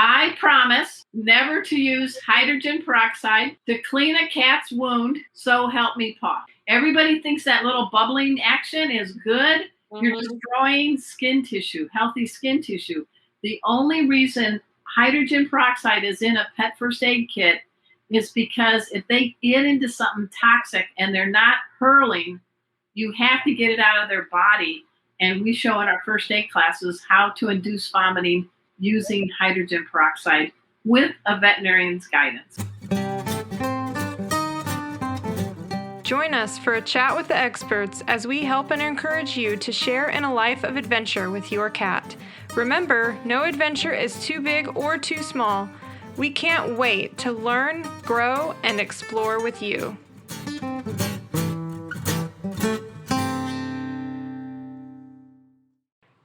I promise never to use hydrogen peroxide to clean a cat's wound, so help me paw. Everybody thinks that little bubbling action is good. You're destroying skin tissue, healthy skin tissue. The only reason hydrogen peroxide is in a pet first aid kit is because if they get into something toxic and they're not hurling, you have to get it out of their body. And we show in our first aid classes how to induce vomiting using hydrogen peroxide with a veterinarian's guidance. Join us for a chat with the experts as we help and encourage you to share in a life of adventure with your cat. Remember, no adventure is too big or too small. We can't wait to learn, grow, and explore with you.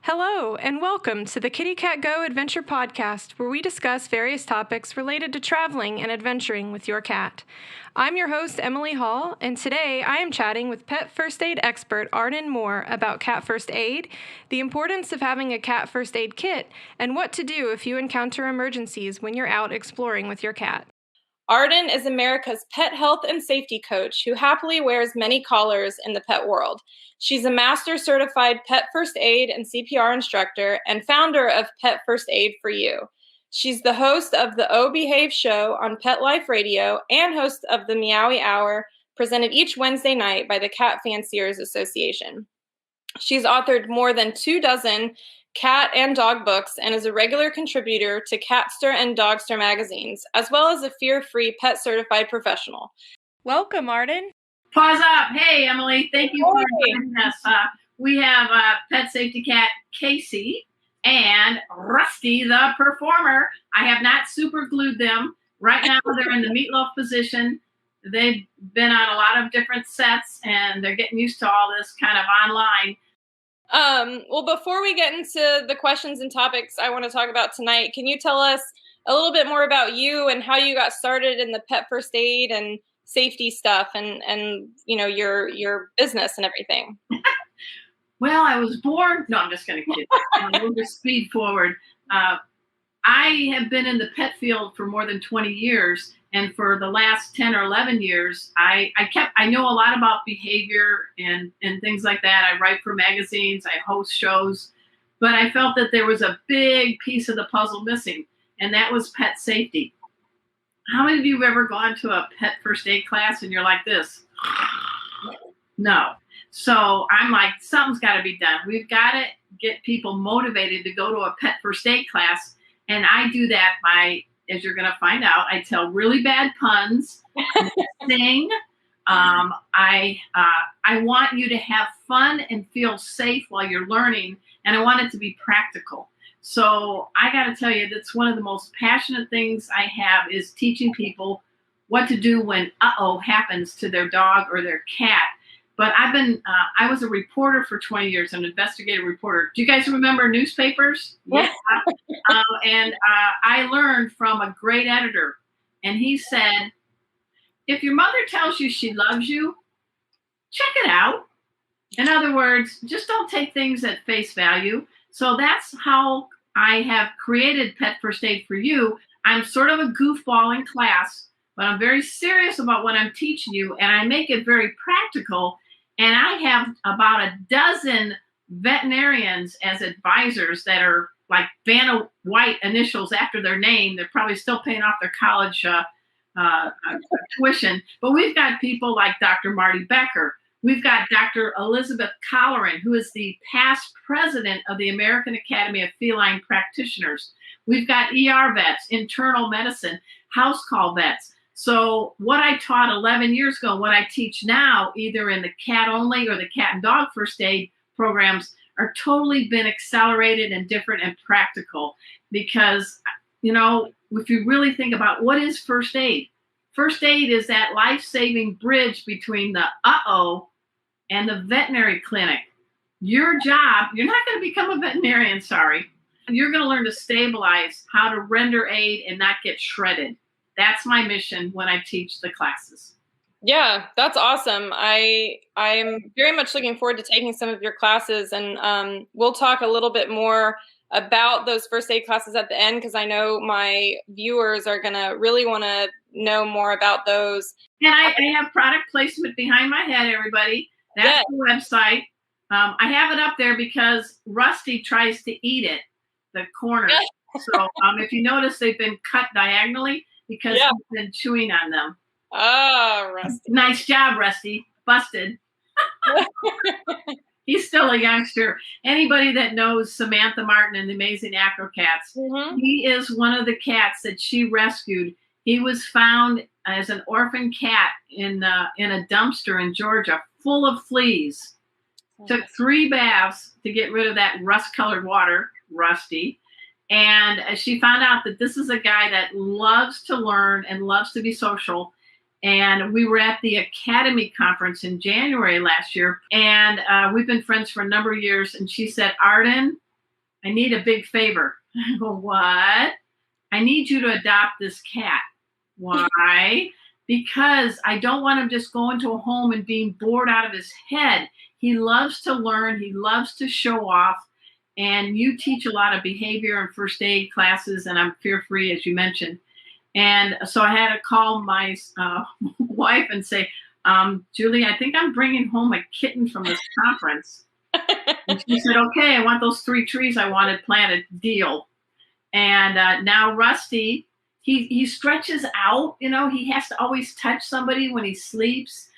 Hello, and welcome to the Kitty Cat Go Adventure Podcast, where we discuss various topics related to traveling and adventuring with your cat. I'm your host, Emily Hall, and today I am chatting with pet first aid expert Arden Moore about cat first aid, the importance of having a cat first aid kit, and what to do if you encounter emergencies when you're out exploring with your cat. Arden is America's pet health and safety coach who happily wears many collars in the pet world. She's a master certified pet first aid and CPR instructor and founder of Pet First Aid for You. She's the host of the Oh Behave show on Pet Life Radio and host of the Meowie Hour, presented each Wednesday night by the Cat Fanciers Association. She's authored more than 24 cat and dog books and is a regular contributor to Catster and Dogster magazines, as well as a fear-free pet certified professional. Welcome, Arden. Pause up. Hey, Emily. Thank you for joining us. We have pet safety cat Casey and Rusty the performer. I have not super glued them. Right now, they're in the meatloaf position. They've been on a lot of different sets, and they're getting used to all this kind of online. Well, before we get into the questions and topics I want to talk about tonight, can you tell us a little bit more about you and how you got started in the pet first aid and safety stuff and you know, your business and everything? Well, I was born. No, I'm just going to kid. We'll just speed forward. I have been in the pet field for more than 20 years. And for the last 10 or 11 years, I know a lot about behavior and things like that. I write for magazines, I host shows, but I felt that there was a big piece of the puzzle missing, and that was pet safety. How many of you have ever gone to a pet first aid class and you're like this? No. So I'm like, something's got to be done. We've got to get people motivated to go to a pet first aid class, and I do that by, as you're going to find out, I tell really bad puns, sing. I want you to have fun and feel safe while you're learning, and I want it to be practical. So I got to tell you, that's one of the most passionate things I have is teaching people what to do when happens to their dog or their cat. But I was a reporter for 20 years, an investigative reporter. Do you guys remember newspapers? Yeah. And I learned from a great editor. And he said, if your mother tells you she loves you, check it out. In other words, just don't take things at face value. So that's how I have created Pet First Aid for You. I'm sort of a goofball in class, but I'm very serious about what I'm teaching you. And I make it very practical. And I have about a dozen veterinarians as advisors that are like Vanna White initials after their name. They're probably still paying off their college tuition. But we've got people like Dr. Marty Becker. We've got Dr. Elizabeth Colleran, who is the past president of the American Academy of Feline Practitioners. We've got ER vets, internal medicine, house call vets. So what I taught 11 years ago, what I teach now, either in the cat only or the cat and dog first aid programs, are totally been accelerated and different and practical. Because, you know, if you really think about what is first aid is that life-saving bridge between the and the veterinary clinic. Your job, you're not going to become a veterinarian, sorry. You're going to learn to stabilize, how to render aid and not get shredded. That's my mission when I teach the classes. Yeah, that's awesome. I'm very much looking forward to taking some of your classes, and we'll talk a little bit more about those first aid classes at the end, because I know my viewers are going to really want to know more about those. And I have product placement behind my head, everybody. That's the website. I have it up there because Rusty tries to eat it, the corners. So if you notice, they've been cut diagonally because he's been chewing on them. Oh, Rusty. Nice job, Rusty. Busted. He's still a youngster. Anybody that knows Samantha Martin and the Amazing Acro Cats, he is one of the cats that she rescued. He was found as an orphan cat in a dumpster in Georgia, full of fleas. Took 3 baths to get rid of that rust-colored water, Rusty. And she found out that this is a guy that loves to learn and loves to be social. And we were at the Academy conference in January last year, and we've been friends for a number of years. And she said, Arden, I need a big favor. I go, what? I need you to adopt this cat. Why? Because I don't want him just going to a home and being bored out of his head. He loves to learn. He loves to show off. And you teach a lot of behavior and first aid classes, and I'm fear-free, as you mentioned. And so I had to call my wife and say, Julie, I think I'm bringing home a kitten from this conference. And she said, okay, I want those 3 trees I wanted planted, deal. And now Rusty, he stretches out, he has to always touch somebody when he sleeps.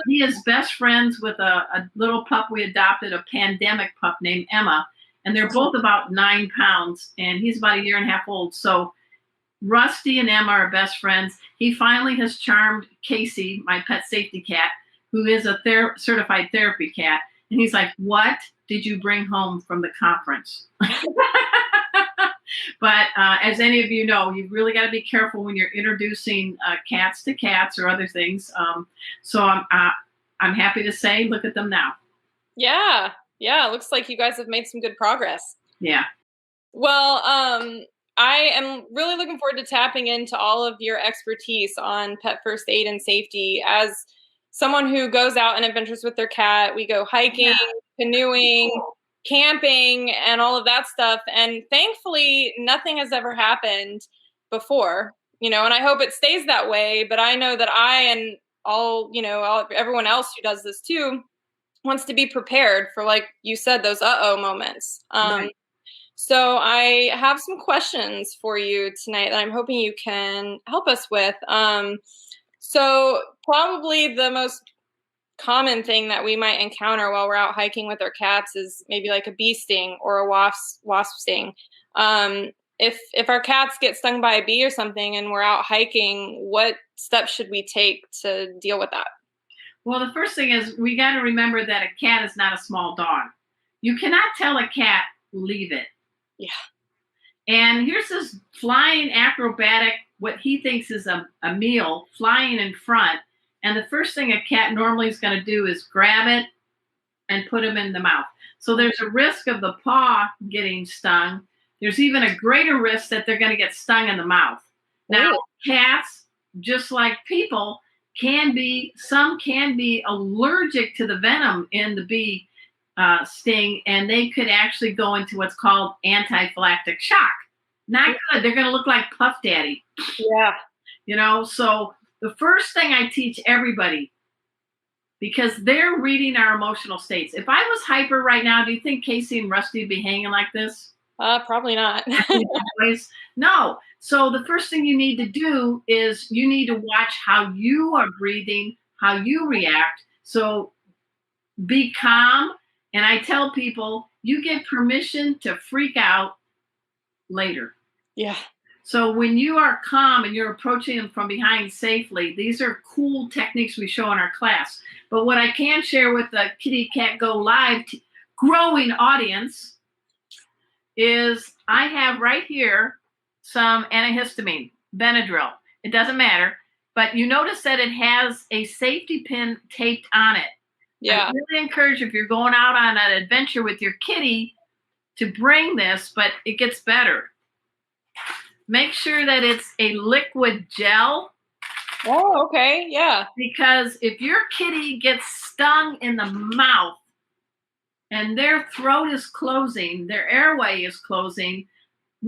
He is best friends with a little pup we adopted, a pandemic pup named Emma. And they're both about 9 pounds, and he's about 1.5 years old. So Rusty and Emma are best friends. He finally has charmed Casey, my pet safety cat, who is a certified therapy cat. And he's like, what did you bring home from the conference? But as any of you know, you've really got to be careful when you're introducing cats to cats or other things. So I'm happy to say, look at them now. Yeah. It looks like you guys have made some good progress. Yeah. Well, I am really looking forward to tapping into all of your expertise on pet first aid and safety. As someone who goes out and adventures with their cat, we go hiking, canoeing, camping, and all of that stuff. And thankfully, nothing has ever happened before, and I hope it stays that way. But I know that I and everyone else who does this too wants to be prepared for, like you said, those moments. Right. So I have some questions for you tonight that I'm hoping you can help us with. So probably the most common thing that we might encounter while we're out hiking with our cats is maybe like a bee sting or a wasp sting. If our cats get stung by a bee or something and we're out hiking, what steps should we take to deal with that? Well, the first thing is we got to remember that a cat is not a small dog. You cannot tell a cat, leave it. Yeah. And here's this flying acrobatic, what he thinks is a meal, flying in front. And the first thing a cat normally is going to do is grab it and put him in the mouth. So there's a risk of the paw getting stung. There's even a greater risk that they're going to get stung in the mouth. Now, cats, just like people, some can be allergic to the venom in the bee sting, and they could actually go into what's called anaphylactic shock. Not good. They're going to look like Puff Daddy. Yeah. So the first thing I teach everybody, because they're reading our emotional states. If I was hyper right now, do you think Casey and Rusty would be hanging like this? Probably not. No. So the first thing you need to do is you need to watch how you are breathing, how you react. So be calm. And I tell people, you get permission to freak out later. Yeah. So when you are calm and you're approaching them from behind safely, these are cool techniques we show in our class. But what I can share with the Kitty Cat Go Live growing audience is I have right here some antihistamine, Benadryl. It doesn't matter. But you notice that it has a safety pin taped on it. Yeah. I really encourage you, if you're going out on an adventure with your kitty, to bring this, but it gets better. Make sure that it's a liquid gel. Oh, okay. Yeah. Because if your kitty gets stung in the mouth and their throat is closing, their airway is closing,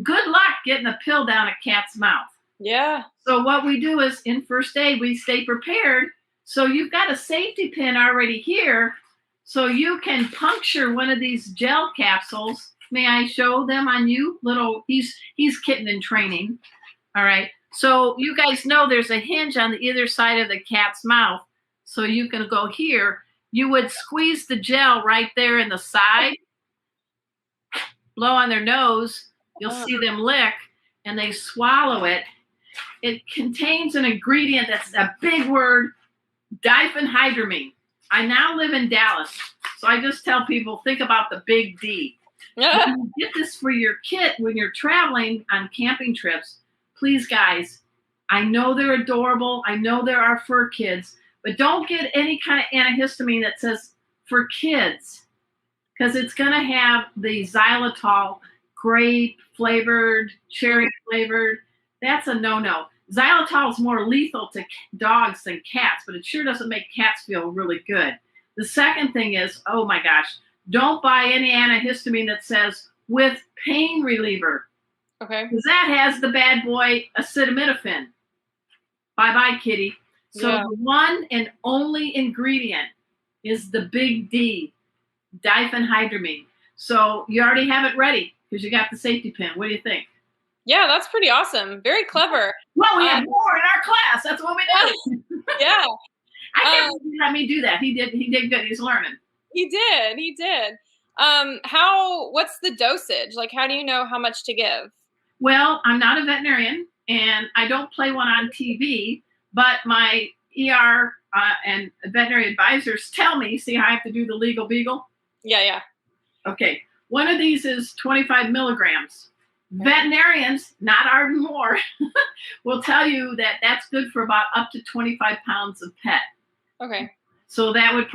good luck getting a pill down a cat's mouth. Yeah. So what we do is in first aid, we stay prepared. So you've got a safety pin already here. So you can puncture one of these gel capsules. May I show them on you? He's kitten in training. All right. So you guys know there's a hinge on either side of the cat's mouth. So you can go here. You would squeeze the gel right there in the side, blow on their nose. You'll see them lick and they swallow it. It contains an ingredient that's a big word, diphenhydramine. I now live in Dallas, so I just tell people, think about the big D. When you get this for your kit when you're traveling on camping trips, please, guys, I know they're adorable. I know there are fur kids, but don't get any kind of antihistamine that says for kids, because it's going to have the xylitol, grape flavored, cherry flavored. That's a no-no. Xylitol is more lethal to dogs than cats, but it sure doesn't make cats feel really good. The second thing is, oh my gosh, don't buy any antihistamine that says with pain reliever. Okay. Because that has the bad boy acetaminophen. Bye-bye, kitty. So the one and only ingredient is the big D, diphenhydramine. So you already have it ready because you got the safety pin. What do you think? Yeah, that's pretty awesome. Very clever. Well, we have more in our class. That's what we do. Yeah. I can't believe he let me do that. He did good. He's learning. He did. What's the dosage? Like, how do you know how much to give? Well, I'm not a veterinarian and I don't play one on TV, but my ER and veterinary advisors tell me, see how I have to do the legal beagle? Yeah. Okay. One of these is 25 milligrams. Veterinarians, not Arden Moore, will tell you that that's good for about up to 25 pounds of pet. Okay. So one would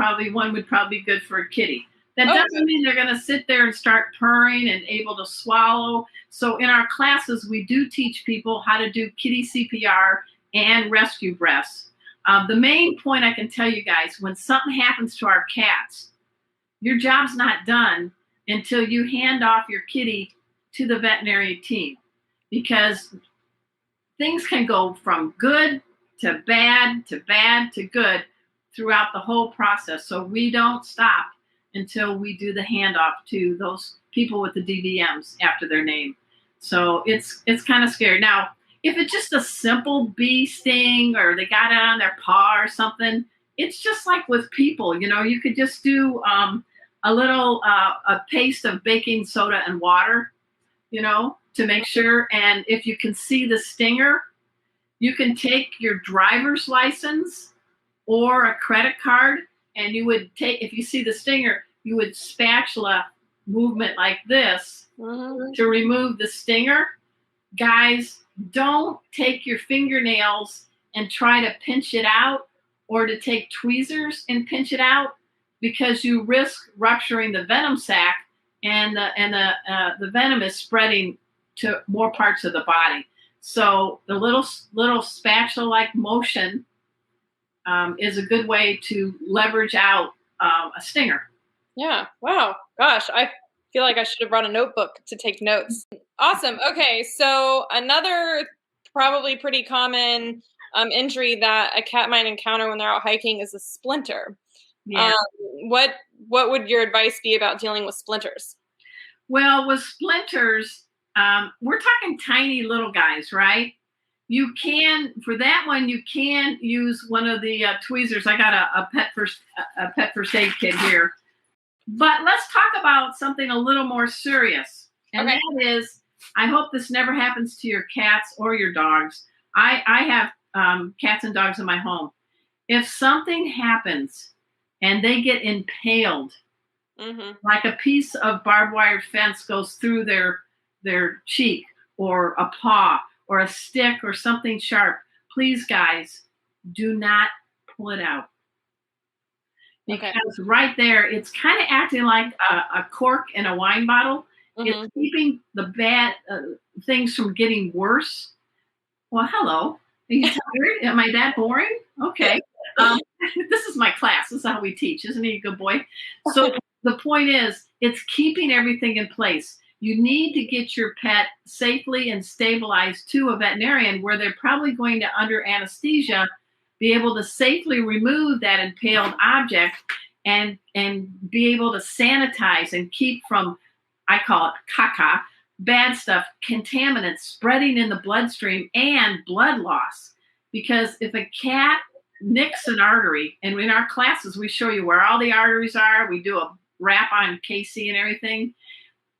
probably be good for a kitty. That doesn't mean they're going to sit there and start purring and able to swallow. So in our classes, we do teach people how to do kitty CPR and rescue breaths. The main point I can tell you guys, when something happens to our cats, your job's not done until you hand off your kitty to the veterinary team, because things can go from good to bad to bad to good throughout the whole process. So we don't stop until we do the handoff to those people with the DVMs after their name. So it's kind of scary. Now, if it's just a simple bee sting or they got it on their paw or something, it's just like with people, you could just do a little a paste of baking soda and water, to make sure. And if you can see the stinger, you can take your driver's license or a credit card, and you would if you see the stinger, you would spatula movement like this to remove the stinger. Guys, don't take your fingernails and try to pinch it out, or to take tweezers and pinch it out, because you risk rupturing the venom sac, and the venom is spreading to more parts of the body. So the little spatula-like motion is a good way to leverage out a stinger. Yeah. Wow. Gosh, I feel like I should have brought a notebook to take notes. Awesome. Okay. So another probably pretty common injury that a cat might encounter when they're out hiking is a splinter. Yeah. What would your advice be about dealing with splinters? Well, with splinters, we're talking tiny little guys, right? You can, for that one, you can use one of the tweezers. I got a pet first aid kit here. But let's talk about something a little more serious. And that is, I hope this never happens to your cats or your dogs. I have cats and dogs in my home. If something happens and they get impaled, like a piece of barbed wire fence goes through their cheek or a paw or a stick or something sharp, please, guys, do not pull it out. Because right there, it's kind of acting like a cork in a wine bottle. It's keeping the bad things from getting worse. Well, hello. Are you tired? Am I that boring? Okay. Um, this is my class. This is how we teach. Isn't he a good boy? So the point is, it's keeping everything in place. You need to get your pet safely and stabilized to a veterinarian where they're probably going to, under anesthesia, be able to safely remove that impaled object and be able to sanitize and keep from, I call it caca, bad stuff, contaminants spreading in the bloodstream and blood loss. Because if a cat nicks an artery, and in our classes we show you where all the arteries are, we do a wrap on KC and everything.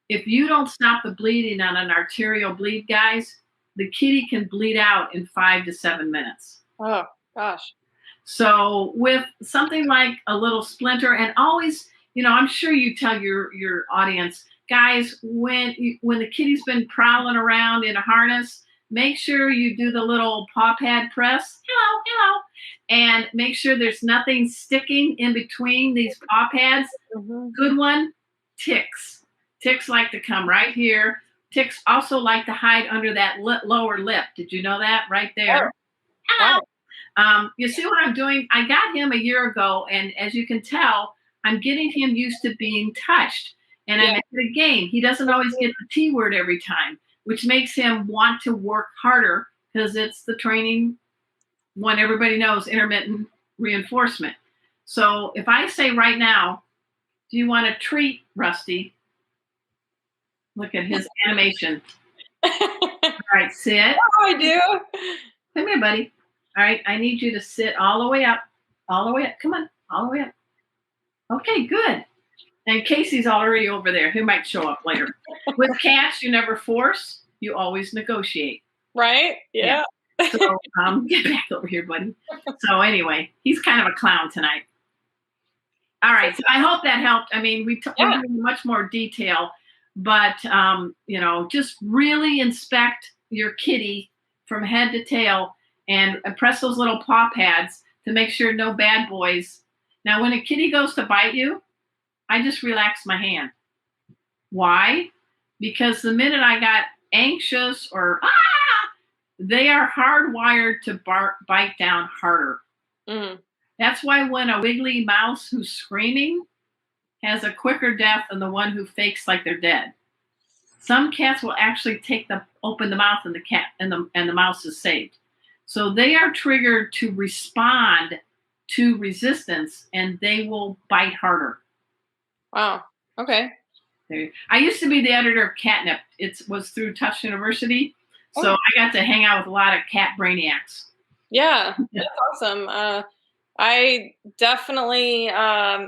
If you don't stop the bleeding on an arterial bleed, guys, the kitty can bleed out in 5 to 7 minutes. Oh, gosh. So with something like a little splinter, and always, I'm sure you tell your audience, guys, when the kitty's been prowling around in a harness, make sure you do the little paw pad press, hello, hello, and make sure there's nothing sticking in between these paw pads. Mm-hmm. Good one, ticks. Ticks like to come right here. Ticks also like to hide under that lower lip. Did you know that? Right there. Hello. You see what I'm doing? I got him a year ago, and as you can tell, I'm getting him used to being touched. And I make it a game. He doesn't always get the T word every time, which makes him want to work harder because it's the training one everybody knows, intermittent reinforcement. So if I say right now, do you want a treat, Rusty? Look at his animation. All right, sit. Oh, I do. Come here, buddy. All right, I need you to sit all the way up. All the way up. Come on, all the way up. Okay, good. And Casey's already over there. He might show up later. With cats, you never force. You always negotiate. Right? Yeah. So get back over here, buddy. So anyway, he's kind of a clown tonight. All right. So I hope that helped. I mean, we went into much more detail, but just really inspect your kitty from head to tail and press those little paw pads to make sure no bad boys. Now, when a kitty goes to bite you, I just relax my hand. Why? Because the minute I got anxious or they are hardwired to bite down harder. Mm. That's why when a wiggly mouse who's screaming has a quicker death than the one who fakes like they're dead. Some cats will actually open the mouth and the mouse is saved. So they are triggered to respond to resistance, and they will bite harder. Wow. Okay. I used to be the editor of Catnip. It was through Tufts University, so I got to hang out with a lot of cat brainiacs. Yeah, that's awesome. I definitely,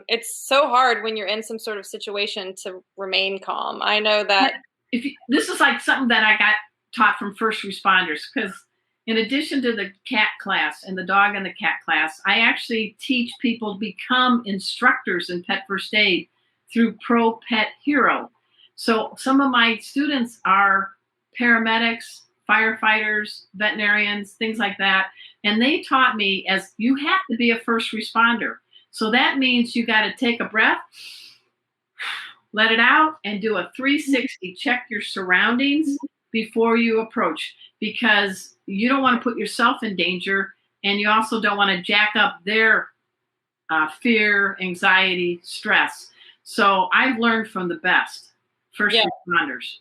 it's so hard when you're in some sort of situation to remain calm. I know that. This is like something that I got taught from first responders, because in addition to the cat class and the dog and the cat class, I actually teach people to become instructors in pet first aid through Pro Pet Hero. So some of my students are paramedics, firefighters, veterinarians, things like that. And they taught me, as you have to be a first responder. So that means you got to take a breath, let it out, and do a 360. Check your surroundings before you approach, because you don't want to put yourself in danger, and you also don't want to jack up their fear, anxiety, stress. So I've learned from the best first responders.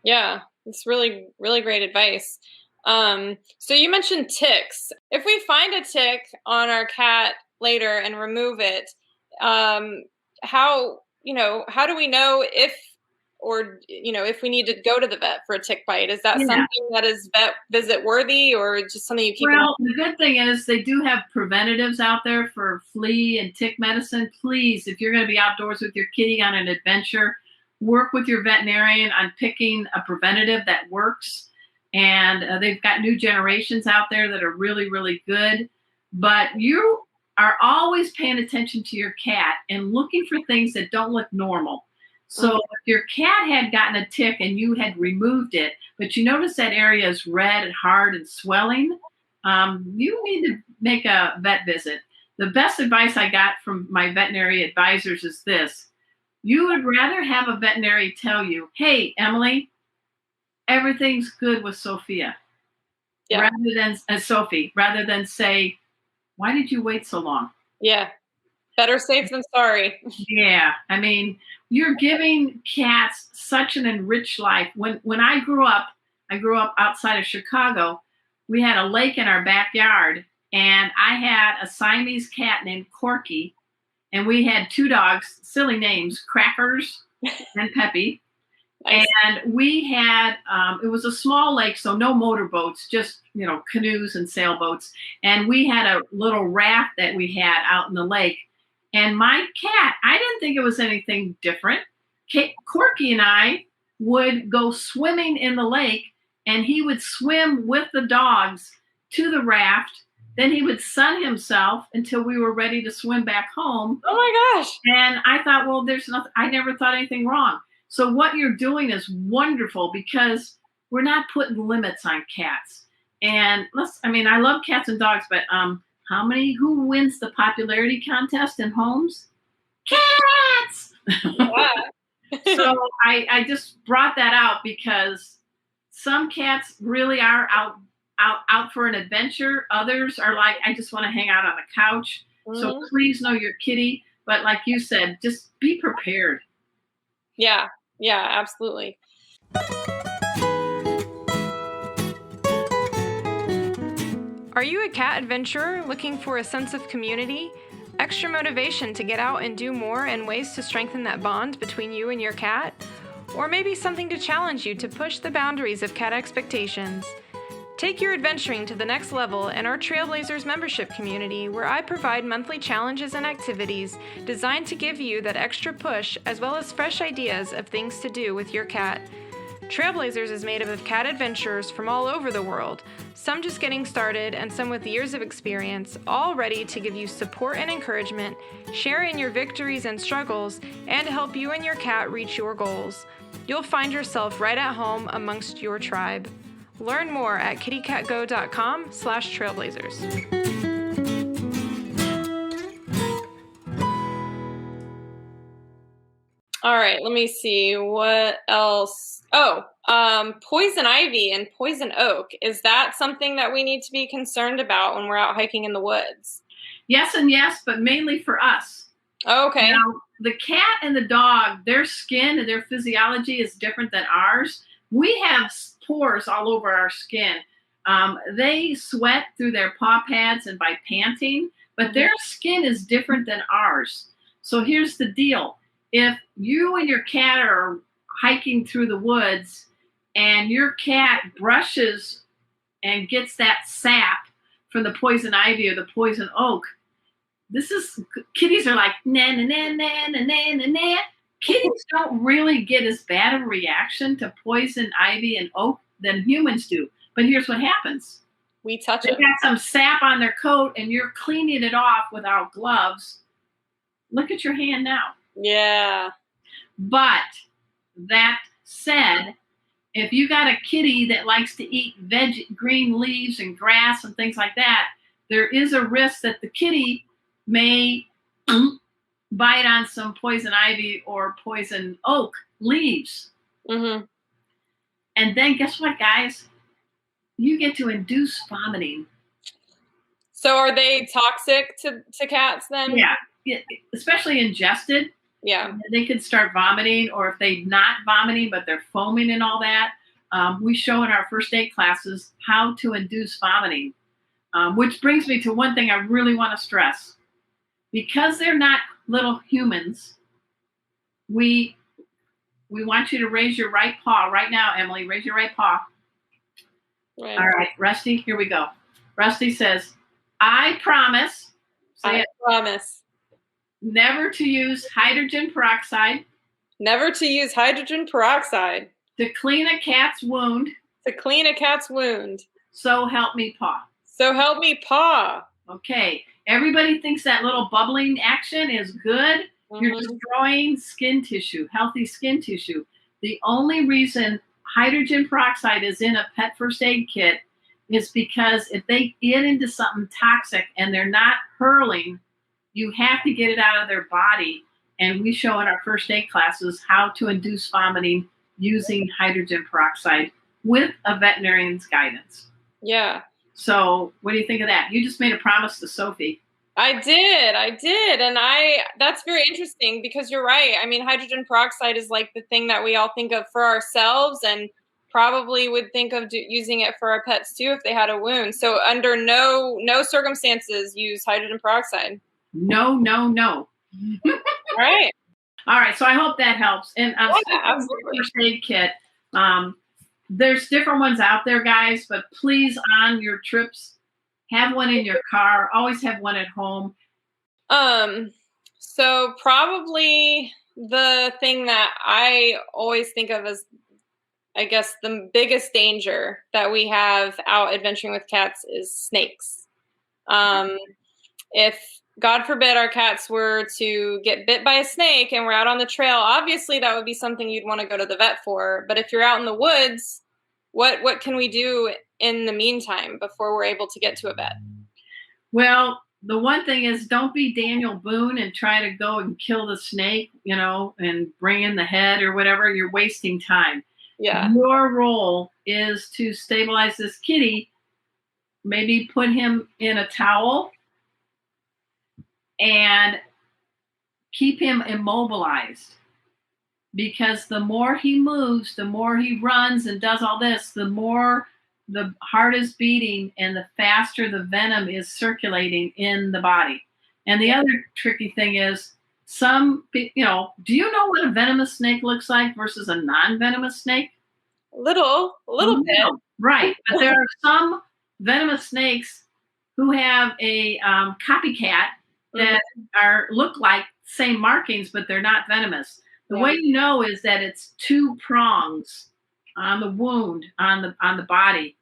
Yeah, it's really, really great advice. So you mentioned ticks. If we find a tick on our cat later and remove it, how do we know if we need to go to the vet for a tick bite? Is that something that is vet visit worthy, or just something you keep? Well, the good thing is they do have preventatives out there for flea and tick medicine. Please, if you're going to be outdoors with your kitty on an adventure, work with your veterinarian on picking a preventative that works. And they've got new generations out there that are really, really good. But you are always paying attention to your cat and looking for things that don't look normal. So if your cat had gotten a tick and you had removed it, but you notice that area is red and hard and swelling, you need to make a vet visit. The best advice I got from my veterinary advisors is this: you would rather have a veterinary tell you, hey, Emily, everything's good with Sophia. Yeah. rather than Sophie, rather than say, why did you wait so long? Yeah. Better safe than sorry. Yeah, I mean, you're giving cats such an enriched life. When I grew up outside of Chicago. We had a lake in our backyard, and I had a Siamese cat named Corky, and we had two dogs, silly names, Crackers and Peppy. Nice. And we had it was a small lake, so no motorboats, just canoes and sailboats. And we had a little raft that we had out in the lake. And my cat, I didn't think it was anything different. Corky and I would go swimming in the lake, and he would swim with the dogs to the raft. Then he would sun himself until we were ready to swim back home. Oh my gosh. And I thought, well, there's nothing, I never thought anything wrong. So what you're doing is wonderful, because we're not putting limits on cats. And I love cats and dogs, but who wins the popularity contest in homes? Cats! Yeah. So I just brought that out because some cats really are out for an adventure. Others are like, I just want to hang out on the couch. Mm-hmm. So please know your kitty. But like you said, just be prepared. Yeah, absolutely. Are you a cat adventurer looking for a sense of community, extra motivation to get out and do more, and ways to strengthen that bond between you and your cat? Or maybe something to challenge you to push the boundaries of cat expectations? Take your adventuring to the next level in our Trailblazers membership community, where I provide monthly challenges and activities designed to give you that extra push, as well as fresh ideas of things to do with your cat. Trailblazers is made up of cat adventurers from all over the world, some just getting started and some with years of experience, all ready to give you support and encouragement, share in your victories and struggles, and help you and your cat reach your goals. You'll find yourself right at home amongst your tribe. Learn more at kittycatgo.com/trailblazers. All right, let me see what else. Poison ivy and poison oak. Is that something that we need to be concerned about when we're out hiking in the woods? Yes and yes, but mainly for us. Okay. Now, the cat and the dog, their skin and their physiology is different than ours. We have pores all over our skin. They sweat through their paw pads and by panting, but their skin is different than ours. So here's the deal. If you and your cat are hiking through the woods and your cat brushes and gets that sap from the poison ivy or the poison oak, kitties are like, na na na na na na na na. Kitties don't really get as bad of a reaction to poison ivy and oak than humans do. But here's what happens. We touch They it. got some sap on their coat and you're cleaning it off without gloves. Look at your hand now. Yeah. But that said, if you got a kitty that likes to eat green leaves and grass and things like that, there is a risk that the kitty may bite on some poison ivy or poison oak leaves. Mm-hmm. And then guess what, guys? You get to induce vomiting. So are they toxic to cats then? Yeah, especially ingested. Yeah. They could start vomiting, or if they're not vomiting, but they're foaming and all that. We show in our first aid classes how to induce vomiting, which brings me to one thing I really want to stress. Because they're not little humans, we want you to raise your right paw right now, Emily. Raise your right paw. Right. All right, Rusty, here we go. Rusty says, I promise. I promise. Never to use hydrogen peroxide. Never to use hydrogen peroxide. To clean a cat's wound. To clean a cat's wound. So help me paw. So help me paw. Okay. Everybody thinks that little bubbling action is good. Mm-hmm. You're destroying skin tissue, healthy skin tissue. The only reason hydrogen peroxide is in a pet first aid kit is because if they get into something toxic and they're not hurling, you have to get it out of their body. And we show in our first aid classes how to induce vomiting using hydrogen peroxide with a veterinarian's guidance. Yeah. So what do you think of that? You just made a promise to Sophie. I did. And that's very interesting because you're right. I mean, hydrogen peroxide is like the thing that we all think of for ourselves and probably would think of using it for our pets too if they had a wound. So under no circumstances use hydrogen peroxide. No, no, no. Right. All right. So I hope that helps. And Yeah, absolutely. first aid kit. There's different ones out there, guys, but please on your trips, have one in your car. Always have one at home. So probably the thing that I always think of as, I guess, the biggest danger that we have out adventuring with cats is snakes. If God forbid our cats were to get bit by a snake and we're out on the trail, obviously that would be something you'd want to go to the vet for. But if you're out in the woods, what can we do in the meantime before we're able to get to a vet? Well, the one thing is don't be Daniel Boone and try to go and kill the snake, and bring in the head or whatever. You're wasting time. Yeah. Your role is to stabilize this kitty, maybe put him in a towel and keep him immobilized. Because the more he moves, the more he runs and does all this, the more the heart is beating and the faster the venom is circulating in the body. And the other tricky thing is do you know what a venomous snake looks like versus a non-venomous snake? A little bit. Right. But there are some venomous snakes who have a copycat that look like same markings, but they're not venomous. The way you know is that it's two prongs on the wound on the body.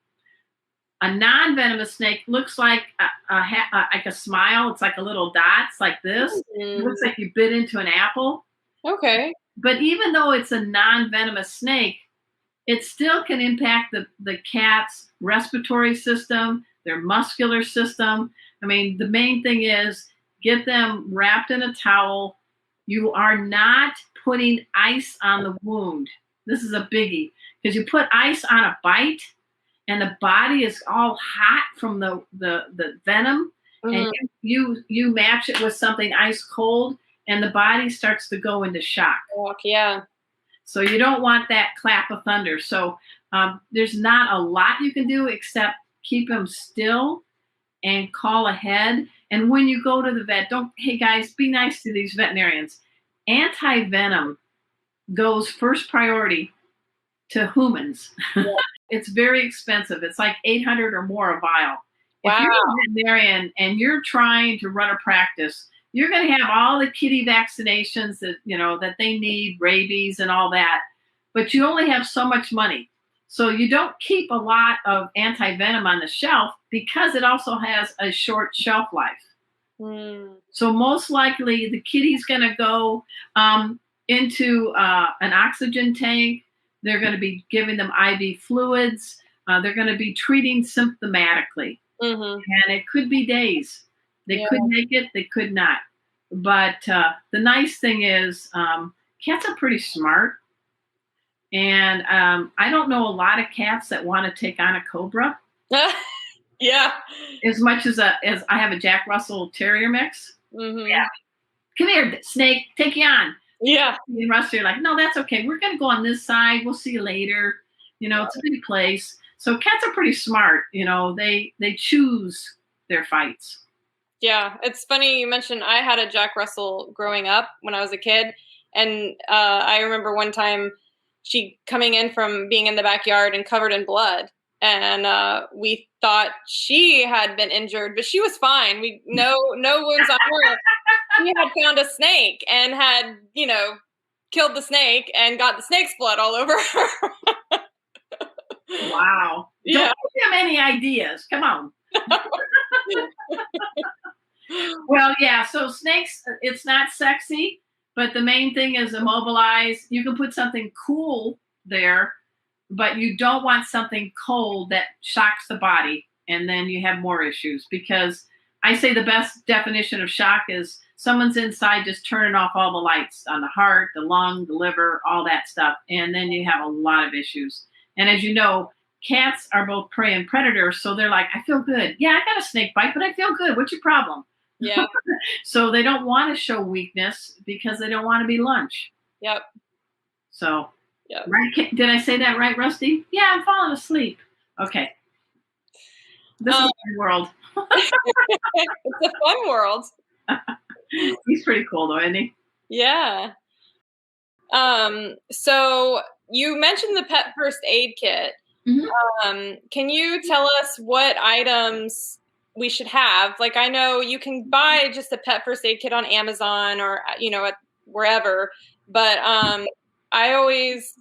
A non-venomous snake looks like a smile. It's like a little dot. It's like this. It looks like you bit into an apple. Okay. But even though it's a non-venomous snake, it still can impact the cat's respiratory system, their muscular system. I mean, the main thing is get them wrapped in a towel. You are not putting ice on the wound. This is a biggie because you put ice on a bite and the body is all hot from the venom, and you match it with something ice cold and the body starts to go into shock. Yeah. So you don't want that clap of thunder. So there's not a lot you can do except keep them still and call ahead. And when you go to the vet, hey guys, be nice to these veterinarians. Anti-venom goes first priority to humans. Yeah. It's very expensive. It's like $800 or more a vial. Wow. If you're a veterinarian and you're trying to run a practice, you're going to have all the kitty vaccinations that they need, rabies and all that, but you only have so much money. So you don't keep a lot of anti-venom on the shelf because it also has a short shelf life. So most likely the kitty's going to go into an oxygen tank. They're going to be giving them IV fluids. They're going to be treating symptomatically. And it could be days. They could make it, they could not. But the nice thing is cats are pretty smart. And I don't know a lot of cats that want to take on a cobra. Yeah. As much as I have a Jack Russell Terrier mix. Yeah. Come here, snake, take you on. Yeah. And Rusty are like, no, that's okay. We're going to go on this side. We'll see you later. It's a big place. So cats are pretty smart. They choose their fights. Yeah. It's funny you mentioned I had a Jack Russell growing up when I was a kid. And I remember one time she coming in from being in the backyard and covered in blood. And we thought she had been injured, but she was fine. No wounds on her. She had found a snake and had, killed the snake and got the snake's blood all over her. Wow. Yeah. Don't give him any ideas. Come on. Well, yeah. So snakes, it's not sexy, but the main thing is immobilize. You can put something cool there, but you don't want something cold that shocks the body. And then you have more issues because I say the best definition of shock is someone's inside just turning off all the lights on the heart, the lung, the liver, all that stuff. And then you have a lot of issues. And as you know, cats are both prey and predator, so they're like, I feel good. Yeah, I got a snake bite, but I feel good. What's your problem? Yeah. So they don't want to show weakness because they don't want to be lunch. Yep. So, Yep. right? Did I say that right, Rusty? Yeah, I'm falling asleep. Okay. This is my world. It's a fun world. He's pretty cool, though, isn't he? Yeah. So you mentioned the pet first aid kit. Mm-hmm. Can you tell us what items we should have? Like, I know you can buy just a pet first aid kit on Amazon or, at wherever, but I always,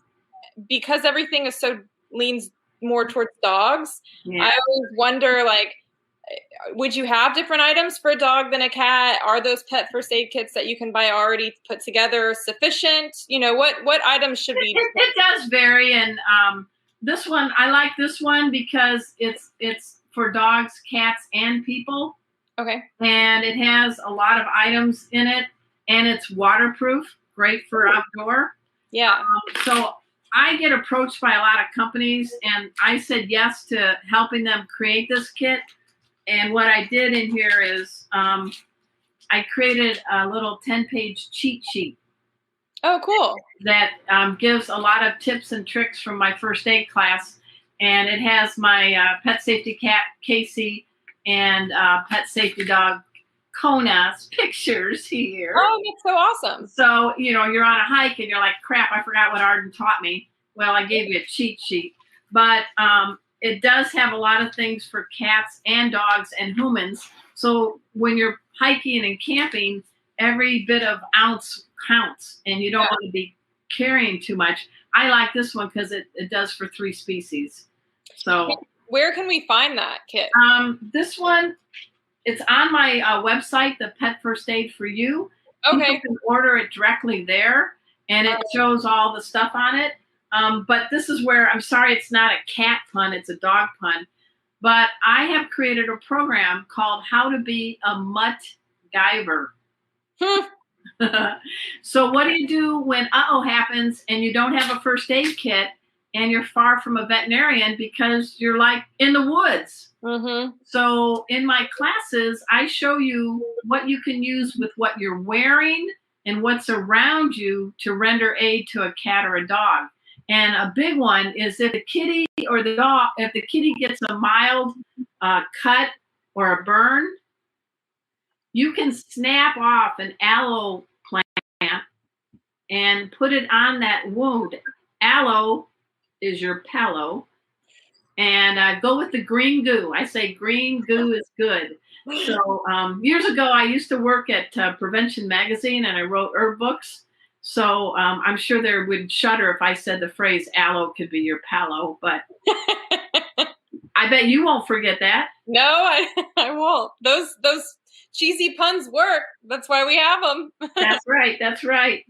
because everything is so leans more towards dogs, Yeah. I always wonder, like, would you have different items for a dog than a cat? Are those pet first aid kits that you can buy already put together sufficient? What items should we? It does vary, and this one I like this one because it's for dogs, cats, and people. Okay. And it has a lot of items in it, and it's waterproof, great for outdoor. Yeah. So I get approached by a lot of companies, and I said yes to helping them create this kit. And what I did in here is I created a little 10-page cheat sheet. Oh, cool. That gives a lot of tips and tricks from my first aid class. And it has my pet safety cat, Casey, and pet safety dog, Kona's pictures here. Oh, that's so awesome. So, you're on a hike and you're like, crap, I forgot what Arden taught me. Well, I gave you a cheat sheet. But it does have a lot of things for cats and dogs and humans. So when you're hiking and camping, every bit of ounce counts, and you don't want to be carrying too much. I like this one because it does for 3 species. So where can we find that kit? This one, it's on my website, the Pet First Aid for You. Okay. You can order it directly there, and it shows all the stuff on it. But this is where, I'm sorry, it's not a cat pun, it's a dog pun. But I have created a program called How to Be a Mutt Giver. So what do you do when happens and you don't have a first aid kit and you're far from a veterinarian because you're like in the woods? Mm-hmm. So in my classes, I show you what you can use with what you're wearing and what's around you to render aid to a cat or a dog. And a big one is if the kitty or the dog, if the kitty gets a mild cut or a burn, you can snap off an aloe plant and put it on that wound. Aloe is your palo. And go with the green goo. I say green goo is good. So years ago, I used to work at Prevention Magazine, and I wrote herb books. So I'm sure they would shudder if I said the phrase aloe could be your palo, but I bet you won't forget that. No, I won't. Those cheesy puns work. That's why we have them. That's right. That's right.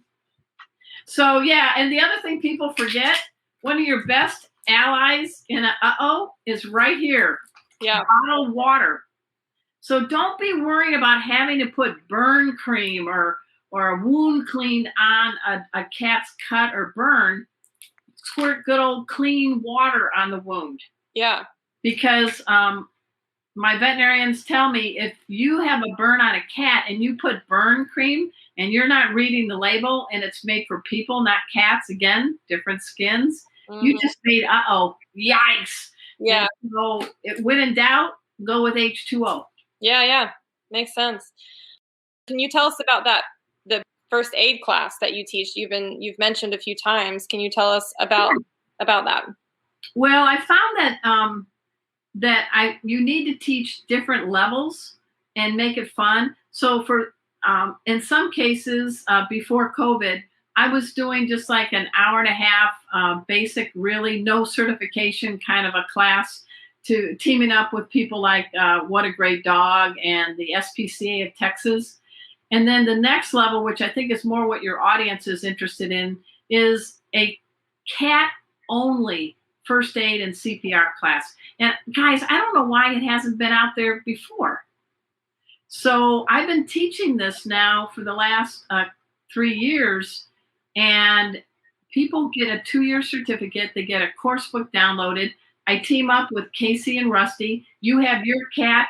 So, yeah. And the other thing people forget, one of your best allies in a is right here. Yeah. Bottled water. So don't be worried about having to put burn cream or a wound cleaned on a cat's cut or burn. Squirt good old clean water on the wound. Yeah. Because my veterinarians tell me if you have a burn on a cat and you put burn cream and you're not reading the label and it's made for people, not cats, again, different skins, you just made, yikes. Yeah. So when in doubt, go with H2O. Yeah. Makes sense. Can you tell us about the first aid class that you teach? You've mentioned a few times. Can you tell us about that? Well, I found that you need to teach different levels and make it fun. So for in some cases before COVID, I was doing just like an hour and a half basic, really no certification kind of a class, to teaming up with people like What a Great Dog and the SPCA of Texas. And then the next level, which I think is more what your audience is interested in, is a cat only first aid and CPR class. And guys, I don't know why it hasn't been out there before. So I've been teaching this now for the last 3 years, and people get a 2-year certificate. They get a course book downloaded. I team up with Casey and Rusty. You have your cat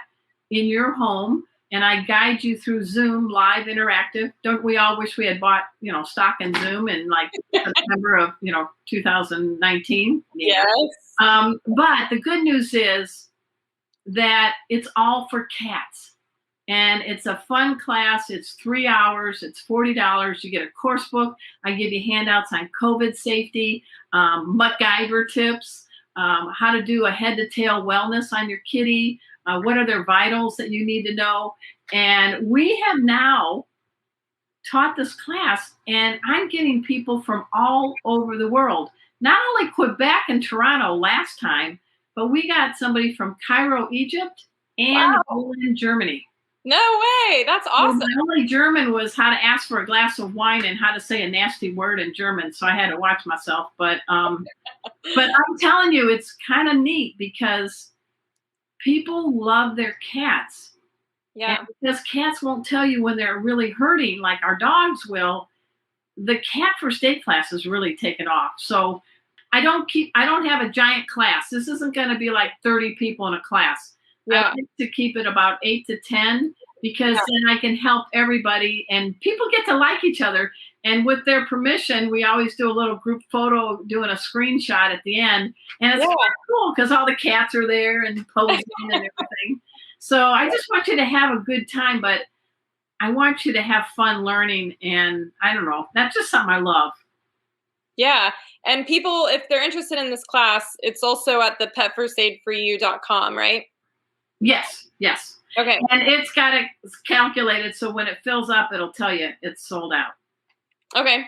in your home, and I guide you through Zoom live interactive. Don't we all wish we had bought, stock in Zoom in like September of, 2019? Yes. But the good news is that it's all for cats. And it's a fun class. It's 3 hours. It's $40. You get a course book. I give you handouts on COVID safety, MacGyver tips, how to do a head to tail wellness on your kitty. What are their vitals that you need to know? And we have now taught this class, and I'm getting people from all over the world. Not only Quebec and Toronto last time, but we got somebody from Cairo, Egypt, and Berlin, Germany. No way. That's awesome. Well, my only German was how to ask for a glass of wine and how to say a nasty word in German. So I had to watch myself. But I'm telling you, it's kind of neat because people love their cats. Yeah. And because cats won't tell you when they're really hurting like our dogs will, the cat first aid class is really taken off. So I don't have a giant class. This isn't going to be like 30 people in a class. Yeah. I like to keep it about 8 to 10 because then I can help everybody and people get to like each other. And with their permission, we always do a little group photo doing a screenshot at the end. And it's kind of cool because all the cats are there and posing and everything. So I just want you to have a good time, but I want you to have fun learning. And I don't know, that's just something I love. Yeah. And people, if they're interested in this class, it's also at the petfirstaidforyou.com, right? Yes. Okay. And it's calculated, so when it fills up, it'll tell you it's sold out. Okay.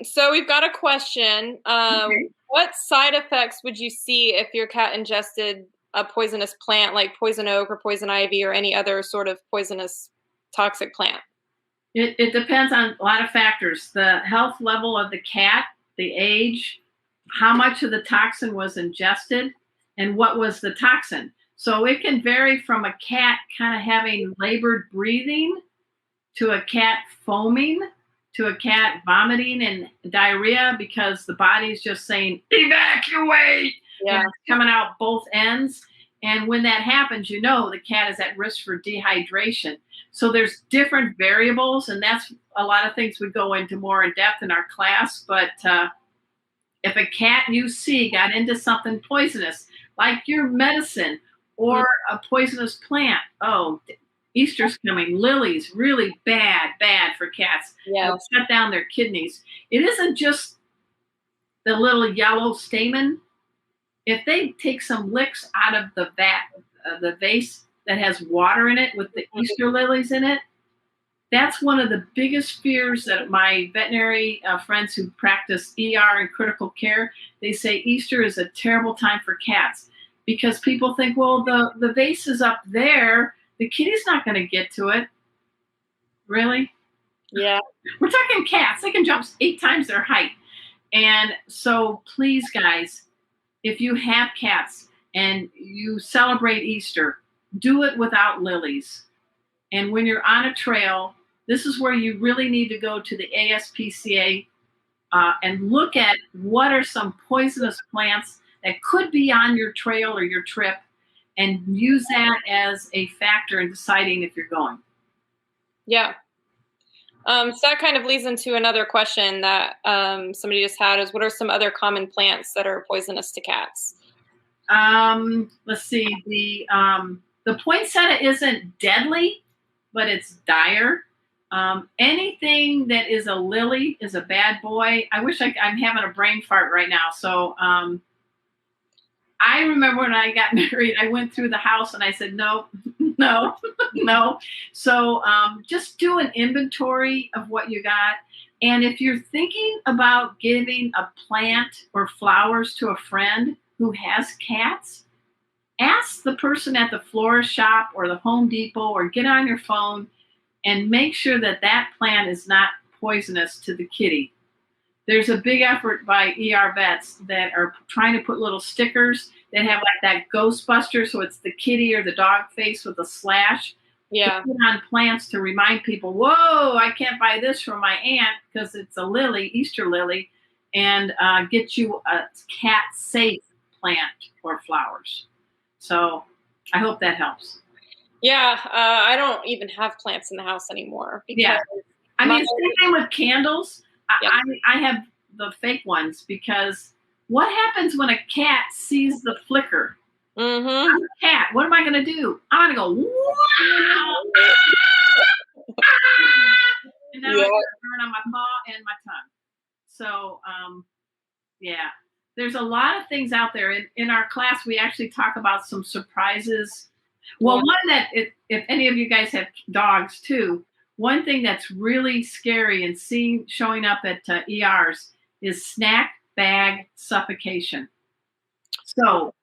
So we've got a question. What side effects would you see if your cat ingested a poisonous plant like poison oak or poison ivy or any other sort of poisonous toxic plant? It depends on a lot of factors. The health level of the cat, the age, how much of the toxin was ingested, and what was the toxin. So it can vary from a cat kind of having labored breathing to a cat foaming to a cat vomiting and diarrhea because the body's just saying, evacuate! Yeah. And it's coming out both ends. And when that happens, the cat is at risk for dehydration. So there's different variables, and that's a lot of things we go into more in depth in our class. But if a cat you see got into something poisonous, like your medicine or a poisonous plant, Easter's coming. Lilies, really bad for cats. Yeah. It'll shut down their kidneys. It isn't just the little yellow stamen. If they take some licks out of the vase that has water in it with the Easter lilies in it, that's one of the biggest fears that my veterinary friends who practice ER and critical care, they say Easter is a terrible time for cats because people think, well, the vase is up there. The kitty's not going to get to it. Really? Yeah. We're talking cats. They can jump 8 times their height. And so please, guys, if you have cats and you celebrate Easter, do it without lilies. And when you're on a trail, this is where you really need to go to the ASPCA and look at what are some poisonous plants that could be on your trail or your trip and use that as a factor in deciding if you're going. Yeah. So that kind of leads into another question that somebody just had is what are some other common plants that are poisonous to cats? Let's see. The poinsettia isn't deadly, but it's dire. Anything that is a lily is a bad boy. I wish I'm having a brain fart right now. So I remember when I got married, I went through the house and I said, no. So just do an inventory of what you got. And if you're thinking about giving a plant or flowers to a friend who has cats, ask the person at the florist shop or the Home Depot or get on your phone and make sure that that plant is not poisonous to the kitty. There's a big effort by ER vets that are trying to put little stickers that have like that Ghostbuster, so it's the kitty or the dog face with a slash. Yeah. To put on plants to remind people, whoa, I can't buy this from my aunt because it's a lily, Easter lily, and get you a cat-safe plant or flowers. So I hope that helps. Yeah, I don't even have plants in the house anymore. Yeah. I mean, same thing with candles. Yeah. I have the fake ones because what happens when a cat sees the flicker? Mm-hmm. I'm a cat. What am I going to do? I'm going to go, wow! And now I'm going to burn on my paw and my tongue. So, yeah, there's a lot of things out there. In our class, we actually talk about some surprises. Well, one that, if any of you guys have dogs too, one thing that's really scary and showing up at ERs is snack bag suffocation. So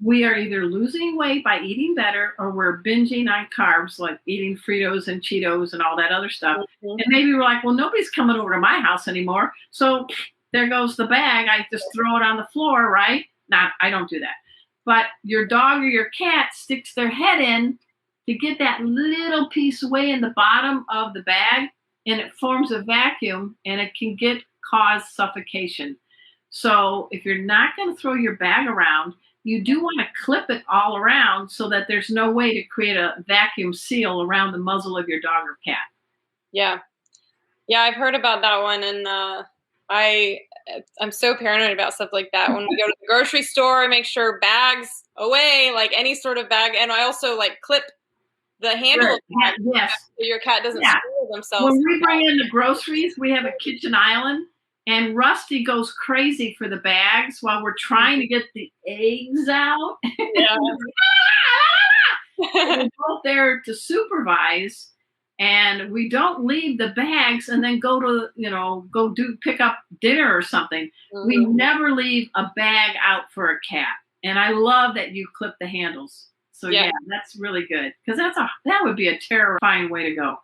we are either losing weight by eating better, or we're binging on carbs, like eating Fritos and Cheetos and all that other stuff. Mm-hmm. And maybe we're like, well, nobody's coming over to my house anymore. So there goes the bag. I just throw it on the floor, right? I don't do that. But your dog or your cat sticks their head in to get that little piece away in the bottom of the bag, and it forms a vacuum, and it can cause suffocation. So if you're not going to throw your bag around, you do want to clip it all around so that there's no way to create a vacuum seal around the muzzle of your dog or cat. Yeah. Yeah, I've heard about that one, and I'm so paranoid about stuff like that. When we go to the grocery store, I make sure bags away, like any sort of bag, and I also like clip the handle of the bag so your cat doesn't spoil themselves. When we bring in the groceries, we have a kitchen island, and Rusty goes crazy for the bags while we're trying to get the eggs out. Yeah. We're both there to supervise. And we don't leave the bags and then go to pick up dinner or something. Mm-hmm. We never leave a bag out for a cat. And I love that you clip the handles. So yeah that's really good, because that would be a terrifying way to go.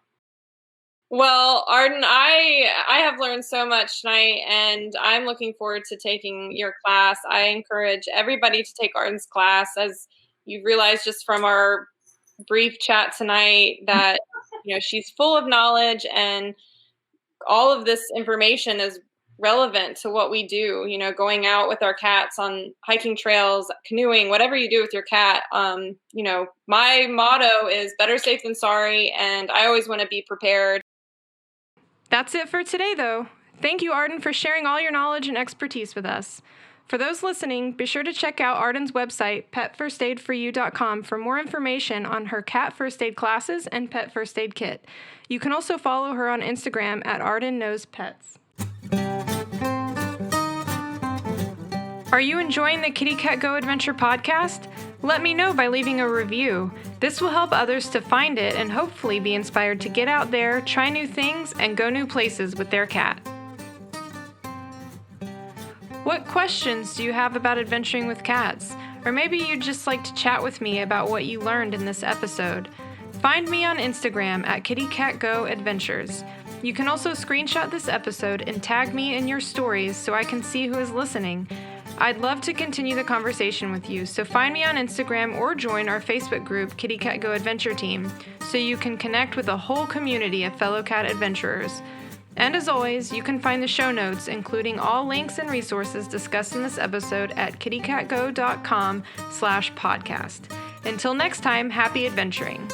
Well, Arden, I have learned so much tonight, and I'm looking forward to taking your class. I encourage everybody to take Arden's class, as you realize just from our brief chat tonight that she's full of knowledge, and all of this information is relevant to what we do, going out with our cats on hiking trails, canoeing, whatever you do with your cat. My motto is better safe than sorry, and I always want to be prepared. That's it for today, though. Thank you, Arden, for sharing all your knowledge and expertise with us. For those listening, be sure to check out Arden's website, petfirstaidforyou.com, for more information on her cat first aid classes and pet first aid kit. You can also follow her on Instagram at Arden Knows Pets. Are you enjoying the Kitty Cat Go Adventure podcast? Let me know by leaving a review. This will help others to find it and hopefully be inspired to get out there, try new things, and go new places with their cat. What questions do you have about adventuring with cats? Or maybe you'd just like to chat with me about what you learned in this episode. Find me on Instagram at kittycatgoadventures. You can also screenshot this episode and tag me in your stories so I can see who is listening. I'd love to continue the conversation with you, so find me on Instagram or join our Facebook group, Kitty Cat Go Adventure Team, so you can connect with a whole community of fellow cat adventurers. And as always, you can find the show notes, including all links and resources discussed in this episode at kittycatgo.com/podcast. Until next time, happy adventuring.